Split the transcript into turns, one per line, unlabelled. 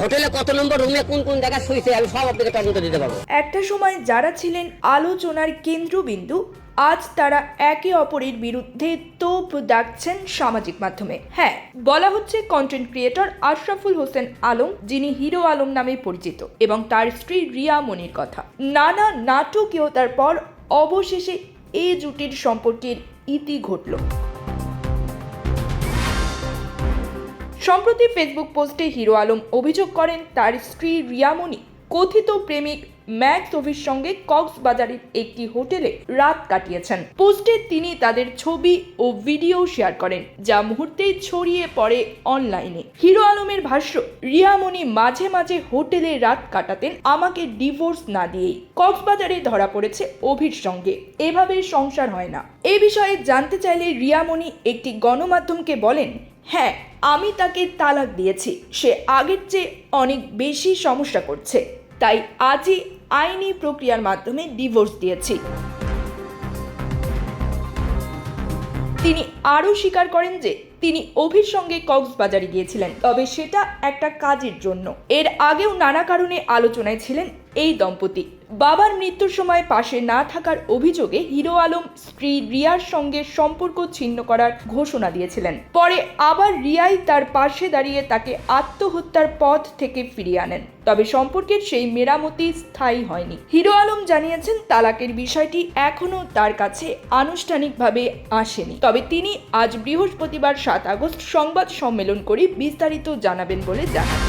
হোটেলে কত নম্বর রুমে কোন কোন জায়গায় শুয়েছে আমি সব আপনাকে তদন্ত দিতে পারবো।
একটা সময় যারা ছিলেন আলোচনার কেন্দ্রবিন্দু আজ তারা একে অপরের বিরুদ্ধে তোপ দাগছেন সামাজিক মাধ্যমে। হ্যাঁ, বলা হচ্ছে কন্টেন্ট ক্রিয়েটর আশরাফুল হোসেন আলম, যিনি হিরো আলম নামে পরিচিত, এবং তার স্ত্রী রিয়া মনির কথা। নানা নাটকীয়তার পর অবশেষে এই জুটির সম্পর্কের ইতি ঘটল। সম্প্রতি ফেসবুক পোস্টে হিরো আলম অভিযোগ করেন তার স্ত্রী রিয়া মনি কথিত প্রেমিক ম্যাক্স অভির সঙ্গে কক্সবাজারের একটি হোটেলে রাত কাটিয়েছেন। পোস্টে তিনি তাদের ছবি ও ভিডিও শেয়ার করেন, যা মুহূর্তেই ছড়িয়ে পড়ে অনলাইনে। হিরো আলমের ভাষ্য, রিয়া মনি মাঝে মাঝে হোটেলে রাত কাটাতেন আমাকে ডিভোর্স না দিয়েই। কক্সবাজারে ধরা পড়েছে অভির সঙ্গে, এভাবে সংসার হয় না। এ বিষয়ে জানতে চাইলে রিয়া মনি একটি গণমাধ্যমকে বলেন, হ্যাঁ, আমি তাকে তালাক দিয়েছি। সে আগের চেয়ে অনেক বেশি সমস্যা করছে, তাই আজই আইনি প্রক্রিয়ার মাধ্যমে ডিভোর্স দিয়েছি। তিনি আরও স্বীকার করেন যে তিনি অভির সঙ্গে কক্সবাজারে গিয়েছিলেন, তবে সেটা একটা কাজের জন্য। এর আগেও নানা কারণে আলোচনায় ছিলেন এই দম্পতি। বাবার মৃত্যুর সময় পাশে না থাকার অভিযোগে হিরো আলম স্ত্রী রিয়ার সঙ্গে সম্পর্ক ছিন্ন করার ঘোষণা দিয়েছিলেন। পরে আবার রিয়াই তার পাশে দাঁড়িয়ে তাকে আত্মহত্যার পথ থেকে ফিরিয়ে আনেন, তবে সম্পর্কের সেই মেরামতি স্থায়ী হয়নি। হিরো আলম জানিয়েছেন তালাকের বিষয়টি এখনো তার কাছে আনুষ্ঠানিকভাবে আসেনি, তবে তিনি আজ বৃহস্পতিবার 7 আগস্ট সংবাদ সম্মেলন করে বিস্তারিত জানাবেন বলে জানান।